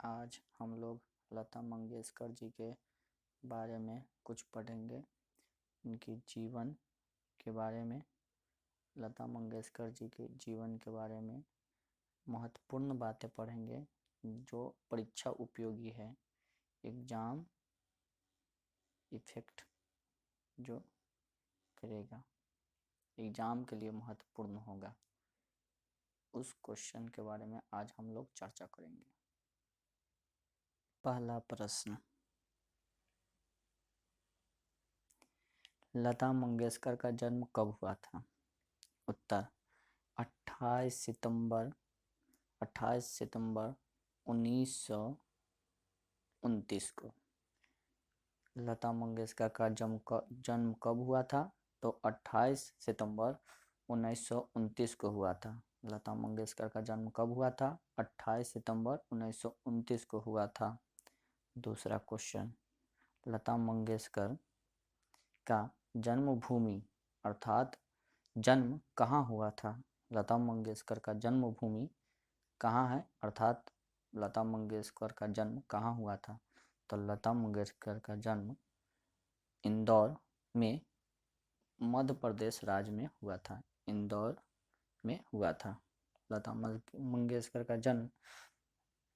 आज हम लोग लता मंगेशकर जी के बारे में कुछ पढ़ेंगे। उनकी जीवन के बारे में, लता मंगेशकर जी के जीवन के बारे में महत्वपूर्ण बातें पढ़ेंगे जो परीक्षा उपयोगी है। एग्ज़ाम इफेक्ट जो करेगा, एग्ज़ाम के लिए महत्वपूर्ण होगा, उस क्वेश्चन के बारे में आज हम लोग चर्चा करेंगे। पहला प्रश्न, लता मंगेशकर का जन्म कब हुआ था? उत्तर 28 सितंबर 1929 को। लता मंगेशकर का जन्म कब हुआ था? तो 28 सितंबर 1929 को हुआ था। लता मंगेशकर का जन्म कब हुआ था? 28 सितंबर 1929 को हुआ था। दूसरा क्वेश्चन, लता मंगेशकर का जन्मभूमि अर्थात जन्म कहाँ हुआ था? लता मंगेशकर का जन्मभूमि कहाँ है अर्थात लता मंगेशकर का जन्म कहाँ हुआ था? तो लता मंगेशकर का जन्म इंदौर में, मध्य प्रदेश राज्य में हुआ था। इंदौर में हुआ था। लता मंगेशकर का जन्म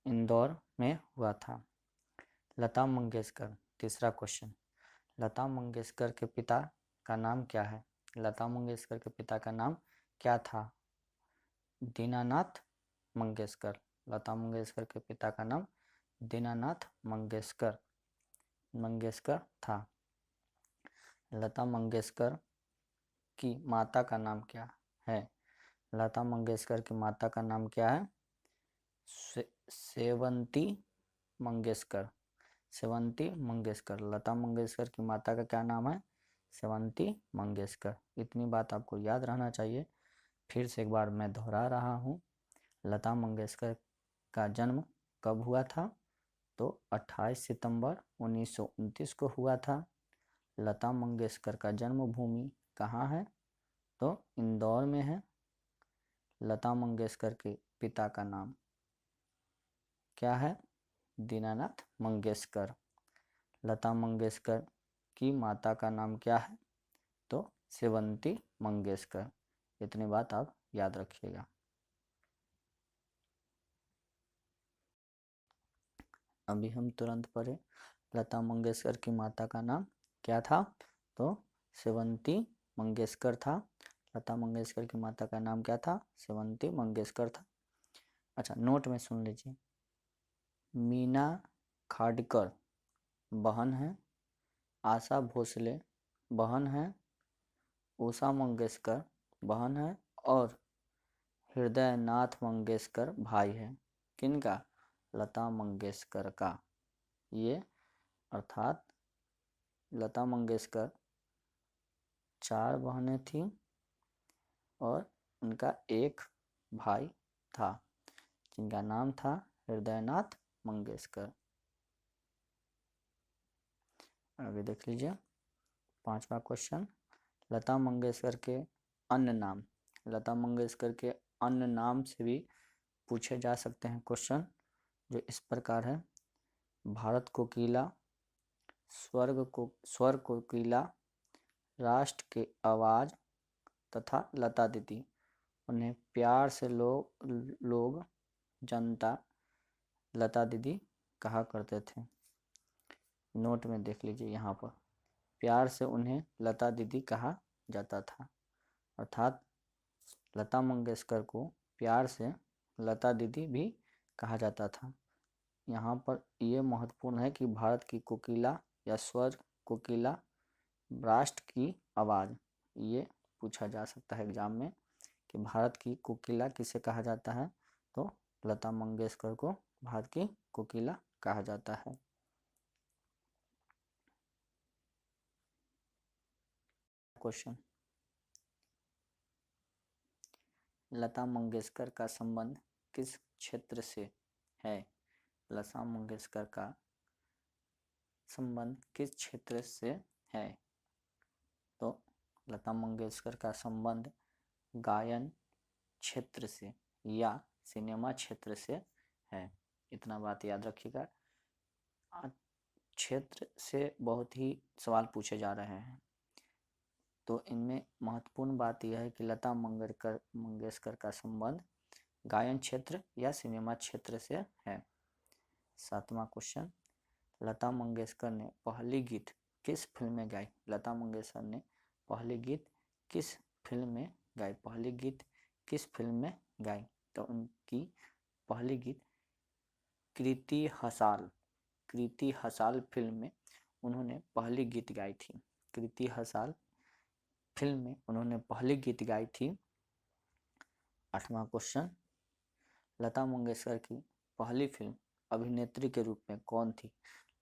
इंदौर में हुआ था। लता मंगेशकर, तीसरा क्वेश्चन, लता मंगेशकर के पिता का नाम क्या है? लता मंगेशकर के पिता का नाम क्या था? दीनानाथ मंगेशकर। लता मंगेशकर के पिता का नाम दीनानाथ मंगेशकर था। लता मंगेशकर की माता का नाम क्या है? लता मंगेशकर की माता का नाम क्या है? सेवंती मंगेशकर। सेवंती मंगेशकर। लता मंगेशकर की माता का क्या नाम है? सेवंती मंगेशकर। इतनी बात आपको याद रहना चाहिए। फिर से एक बार मैं दोहरा रहा हूँ, लता मंगेशकर का जन्म कब हुआ था? तो 28 सितंबर 1929 को हुआ था। लता मंगेशकर का जन्मभूमि कहाँ है? तो इंदौर में है। लता मंगेशकर के पिता का नाम क्या है? दीनानाथ मंगेशकर। लता मंगेशकर की माता का नाम क्या है? तो सेवंती मंगेशकर। इतनी बात आप याद रखिएगा। अभी हम तुरंत पढ़े, लता मंगेशकर की माता का नाम क्या था? तो सेवंती मंगेशकर था। लता मंगेशकर की माता का नाम क्या था? सेवंती मंगेशकर था। अच्छा, नोट में सुन लीजिए। मीना खाड़कर बहन है, आशा भोसले बहन है, उषा मंगेशकर बहन है और हृदयनाथ मंगेशकर भाई है। किनका? लता मंगेशकर का। ये अर्थात लता मंगेशकर 4 बहनें थीं और उनका एक भाई था जिनका नाम था हृदयनाथ मंगेशकर। आगे देख लीजिए 5वां क्वेश्चन, लता मंगेशकर के अन्य नाम। लता मंगेशकर के अन्य नाम से भी पूछे जा सकते हैं क्वेश्चन, जो इस प्रकार है। भारत कोकिला, स्वर कोकिला, राष्ट्र की आवाज़ तथा लता दीदी। उन्हें प्यार से लोग जनता लता दीदी कहा करते थे। नोट में देख लीजिए, यहाँ पर प्यार से उन्हें लता दीदी कहा जाता था। अर्थात लता मंगेशकर को प्यार से लता दीदी भी कहा जाता था। यहाँ पर यह महत्वपूर्ण है कि भारत की कोकिला या स्वर कोकिला, राष्ट्र की आवाज़, ये पूछा जा सकता है एग्जाम में कि भारत की कोकिला किसे कहा जाता है? तो लता मंगेशकर को भारत की कोकिला कहा जाता है। क्वेश्चन, लता मंगेशकर का संबंध किस क्षेत्र से है? लता मंगेशकर का संबंध किस क्षेत्र से है? तो लता मंगेशकर का संबंध गायन क्षेत्र से या सिनेमा क्षेत्र से है। इतना बात याद रखिएगा। क्षेत्र से बहुत ही सवाल पूछे जा रहे हैं, तो इनमें महत्वपूर्ण बात यह है कि लता मंगेशकर का संबंध गायन क्षेत्र या सिनेमा क्षेत्र से है। 7वां क्वेश्चन, लता मंगेशकर ने पहली गीत किस फिल्म में गाई? लता मंगेशकर ने पहली गीत किस फिल्म में गाई? पहली गीत किस फिल्म में गाई? तो उनकी पहली गीत कृति हसाल फिल्म में उन्होंने पहली गीत गाई थी। कृति हसाल फिल्म में उन्होंने पहली गीत गाई थी। 8वां क्वेश्चन, लता मंगेशकर की पहली फिल्म अभिनेत्री के रूप में कौन थी?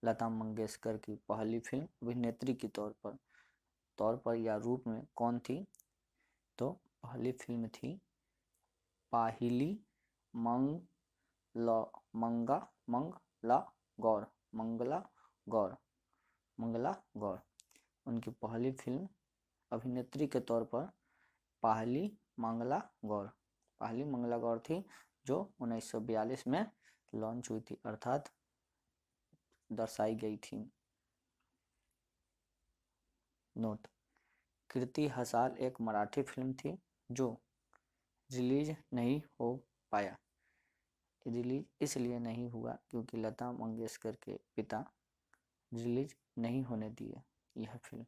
लता मंगेशकर की पहली फिल्म अभिनेत्री के तौर पर या रूप में कौन थी? तो पहली फिल्म थी पाहिली मंगला गौर। उनकी पहली फिल्म अभिनेत्री के तौर पर पाहिली मंगला गौर थी, जो 1942 में लॉन्च हुई थी, अर्थात दर्शाई गई थी। नोट, कृति हसाल एक मराठी फिल्म थी जो रिलीज नहीं हो पाया। रिलीज इसलिए नहीं हुआ क्योंकि लता मंगेशकर के पिता रिलीज नहीं होने दिए यह फिल्म।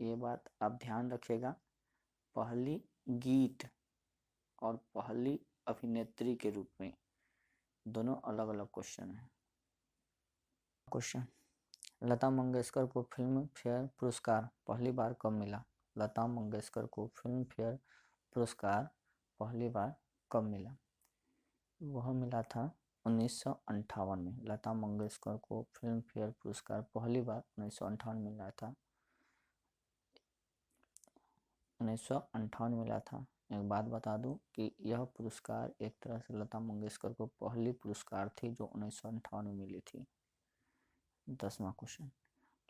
ये बात आप ध्यान रखिएगा, पहली गीत और पहली अभिनेत्री के रूप में दोनों अलग अलग क्वेश्चन हैं। क्वेश्चन, लता मंगेशकर को फिल्म फेयर पुरस्कार पहली बार कब मिला? लता मंगेशकर को फिल्म फेयर पुरस्कार पहली बार कब मिला? वह मिला था 1958 में। लता मंगेशकर को फिल्म फेयर पुरस्कार पहली बार 1958 में मिला था। 1958 मिला था। एक बात बता दूं कि यह पुरस्कार एक तरह से लता मंगेशकर को पहली पुरस्कार थी जो 1958 में मिली थी। 10वां क्वेश्चन,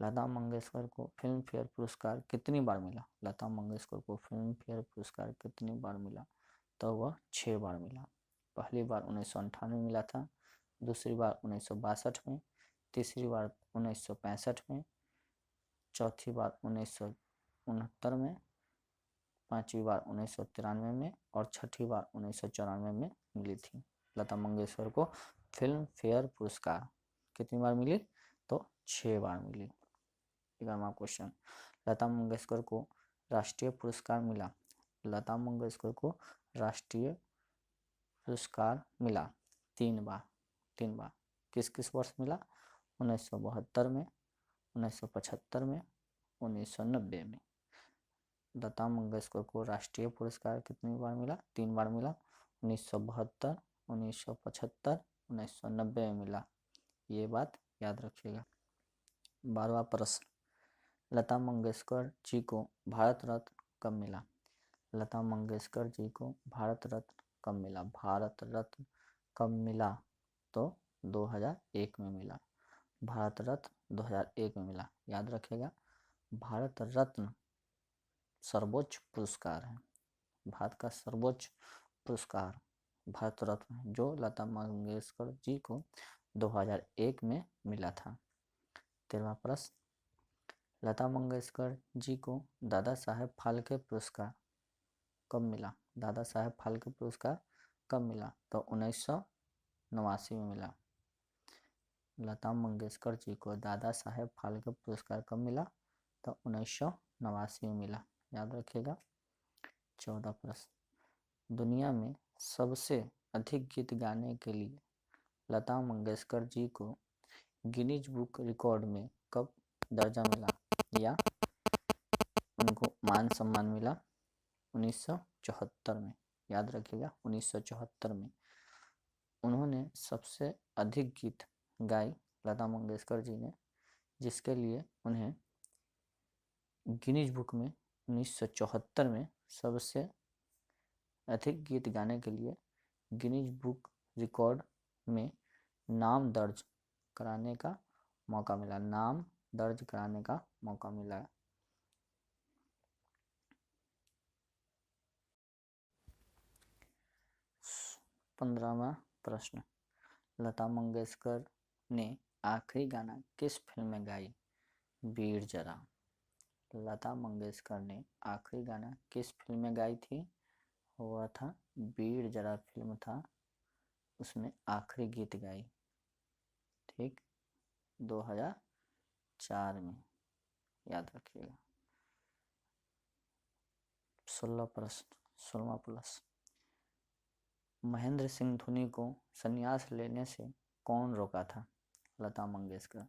लता मंगेशकर को फिल्म फेयर पुरस्कार कितनी बार मिला? लता मंगेशकर को फिल्म फेयर पुरस्कार कितनी बार मिला? तो वह 6 बार मिला। पहली बार 1958 में मिला था, दूसरी बार 1962 में, तीसरी बार 1965 में, चौथी बार 1969 में, पांचवी बार 1993 में और छठी बार 1994 में मिली थी। लता मंगेशकर को फिल्म फेयर पुरस्कार कितनी बार मिली? तो 6 बार मिली। 11वां क्वेश्चन, लता मंगेशकर को राष्ट्रीय पुरस्कार मिला। लता मंगेशकर को राष्ट्रीय पुरस्कार मिला 3 बार। किस किस वर्ष मिला? 1972 में, 1975 में, 1990 में। लता मंगेशकर को राष्ट्रीय पुरस्कार कितनी बार मिला? 3 बार मिला। 1972, 1975, 1990 में मिला। ये बात याद रखिएगा। 12वां प्रश्न, लता मंगेशकर जी को भारत रत्न कब मिला? लता मंगेशकर जी को भारत रत्न कब मिला? भारत रत्न कब मिला? तो 2001 में मिला। भारत रत्न 2001 में मिला। याद रखिएगा, भारत रत्न सर्वोच्च पुरस्कार है। भारत का सर्वोच्च पुरस्कार भारत रत्न है, जो लता मंगेशकर जी को 2001 में मिला था। 13वां प्रश्न, लता मंगेशकर जी को दादा साहेब फाल्के पुरस्कार कब मिला? दादा साहेब फाल्के पुरस्कार कब मिला? तो 1989 में मिला। लता मंगेशकर जी को दादा साहेब फाल्के पुरस्कार कब मिला? तो 1989 में मिला। याद रखिएगा। 14 प्रश्न, दुनिया में सबसे अधिक गीत गाने के लिए लता मंगेशकर जी को गिनीज बुक रिकॉर्ड में कब दर्जा मिला या उनको मान सम्मान मिला? 1974 में। याद रखिएगा, 1974 में उन्होंने सबसे अधिक गीत गाए लता मंगेशकर जी ने, जिसके लिए उन्हें गिनीज बुक में 1974 में सबसे अधिक गीत गाने के लिए गिनीज बुक रिकॉर्ड में नाम दर्ज कराने का मौका मिला। 15वां प्रश्न, लता मंगेशकर ने आखिरी गाना किस फिल्म में गाई? वीर ज़रा। लता मंगेशकर ने आखिरी गाना किस फिल्म में गाई थी? वह था वीर ज़रा फिल्म था, उसमें आखिरी गीत गाई। ठीक, 2004 में, याद रखिएगा। 16 प्रश्न, 16वां प्लस। महेंद्र सिंह धोनी को संन्यास लेने से कौन रोका था? लता मंगेशकर।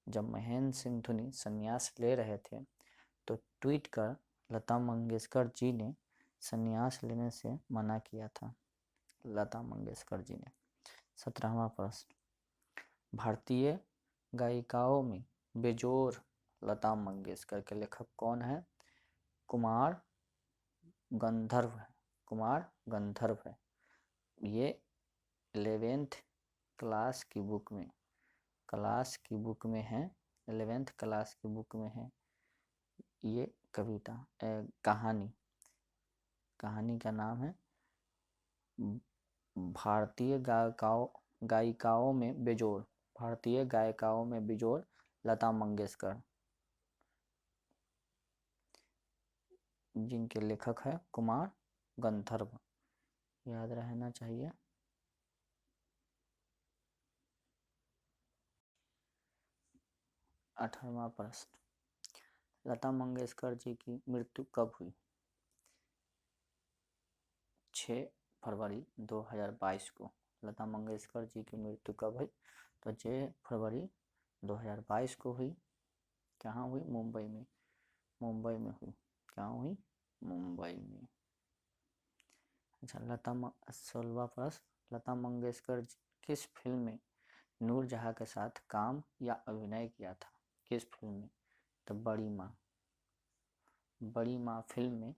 जब महेंद्र सिंह धोनी संन्यास ले रहे थे तो ट्वीट कर लता मंगेशकर जी ने संन्यास लेने से मना किया था। लता मंगेशकर जी ने। 17वां प्रश्न, भारतीय गायिकाओं में बेजोड़ लता मंगेशकर के लेखक कौन है? कुमार गंधर्व है। कुमार गंधर्व है। ये 11th क्लास की बुक में है, 11th क्लास की बुक में है ये कविता, कहानी का नाम है भारतीय गायिकाओं में बेजोड़। भारतीय गायिकाओं में बेजोड़ लता मंगेशकर, जिनके लेखक है कुमार गंधर्व। याद रहना चाहिए। 18वां प्रश्न, लता मंगेशकर जी की मृत्यु कब हुई? 6 फरवरी 2022 को लता मंगेशकर जी की मृत्यु कब हुई? तो 6 फरवरी 2022 को हुई। कहाँ हुई? मुंबई में। मुंबई में हुई। कहाँ हुई? मुंबई में। अच्छा, 16वां प्रश्न, लता मंगेशकर जी किस फिल्म में नूरजहां के साथ काम या अभिनय किया था? किस फिल्म में? तो बड़ी माँ फिल्म में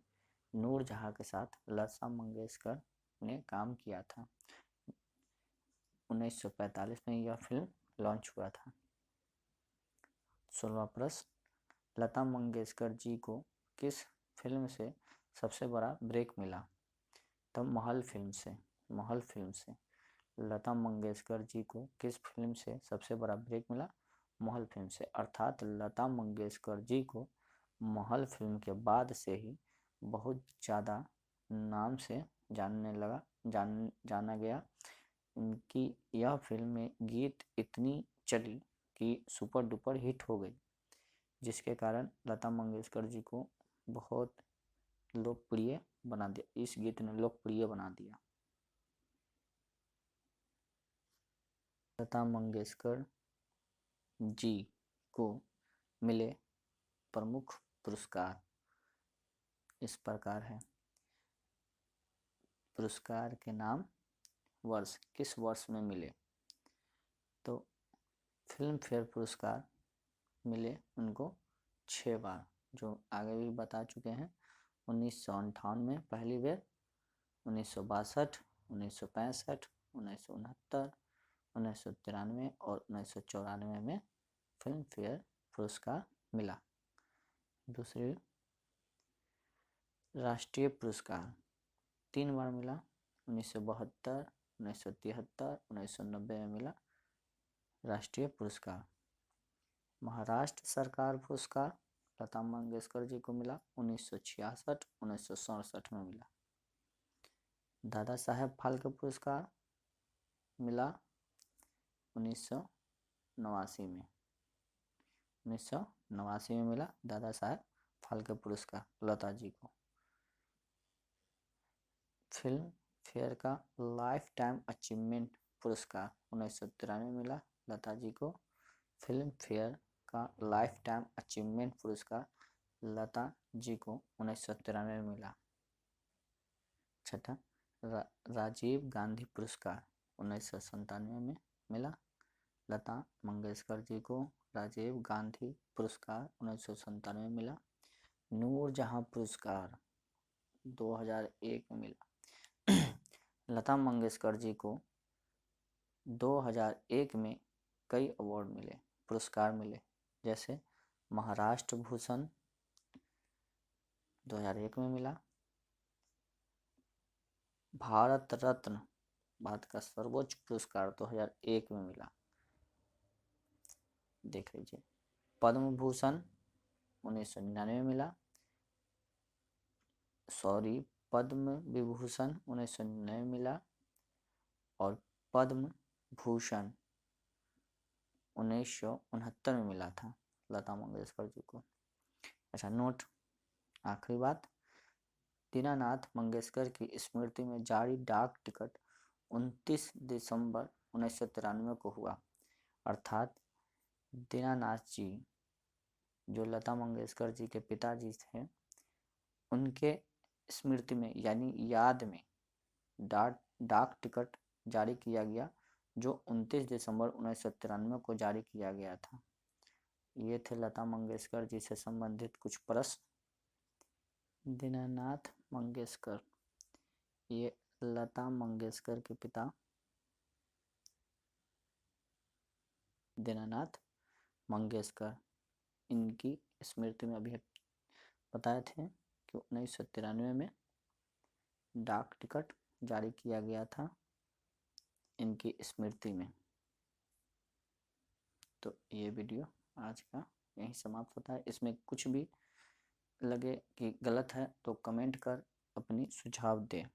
नूरजहां के साथ लता मंगेशकर ने काम किया था। 1945 में यह फिल्म लॉन्च हुआ था। 16वां प्रश्न, लता मंगेशकर जी को किस फिल्म से सबसे बड़ा ब्रेक मिला? तो महल फिल्म से। लता मंगेशकर जी को किस फिल्म से सबसे बड़ा ब्रेक मिला? महल फिल्म से। अर्थात लता मंगेशकर जी को महल फिल्म के बाद से ही बहुत ज़्यादा नाम से जाना गया। उनकी यह फिल्म में गीत इतनी चली कि सुपर डुपर हिट हो गई, जिसके कारण लता मंगेशकर जी को बहुत लोकप्रिय बना दिया। इस गीत ने लोकप्रिय बना दिया। लता मंगेशकर जी को मिले प्रमुख पुरस्कार इस प्रकार है। पुरस्कार के नाम, वर्ष, किस वर्ष में मिले? तो फिल्म फेयर पुरस्कार मिले उनको 6 बार, जो आगे भी बता चुके हैं। 1958 में पहली बार, 1962, 1965, 1969, 1993 और 1994 में फिल्म फेयर पुरस्कार मिला। दूसरी, राष्ट्रीय पुरस्कार 3 बार मिला। 1972, 1973, 1990 में मिला राष्ट्रीय पुरस्कार। महाराष्ट्र सरकार पुरस्कार लता मंगेशकर जी को मिला 1966, 1967 में मिला। दादा साहेब फाल्के पुरस्कार मिला 1989 में। 1989 में मिला दादा साहेब फाल्के पुरस्कार लता जी को। फिल्म फेयर का लाइफ टाइम अचीवमेंट पुरस्कार 1993 में मिला लता जी को। फिल्म फेयर का लाइफ टाइम अचीवमेंट पुरस्कार लता जी को 1993 में मिला। छठा, राजीव गांधी पुरस्कार 1997 में मिला लता मंगेशकर जी को। राजीव गांधी पुरस्कार 1997 में मिला। नूरजहां पुरस्कार 2001 में मिला। लता मंगेशकर जी को 2001 में कई अवार्ड मिले, पुरस्कार मिले, जैसे महाराष्ट्र भूषण 2001 में मिला, भारत रत्न भारत का सर्वोच्च पुरस्कार 2001 में मिला। देख लीजिए, पद्म भूषण 1999 में मिला, सॉरी पद्म विभूषण 1999 में मिला और पद्म भूषण 1969 में मिला था लता मंगेशकर जी को। अच्छा नोट, आखिरी बात, दीनानाथ मंगेशकर की स्मृति में जारी डाक टिकट 29 दिसंबर 1993 को हुआ। अर्थात दीनानाथ जी जो लता मंगेशकर जी के पिताजी थे, उनके स्मृति में यानी याद में डाक टिकट जारी किया गया, जो 29 दिसंबर 1993 को जारी किया गया था। ये थे लता मंगेशकर जी से संबंधित कुछ प्रश्न। दीनानाथ मंगेशकर, ये लता मंगेशकर के पिता दीनानाथ मंगेशकर, इनकी स्मृति में अभी बताए थे कि 1993 में डाक टिकट जारी किया गया था इनकी स्मृति में। तो ये वीडियो आज का यहीं समाप्त होता है। इसमें कुछ भी लगे कि गलत है तो कमेंट कर अपनी सुझाव दें।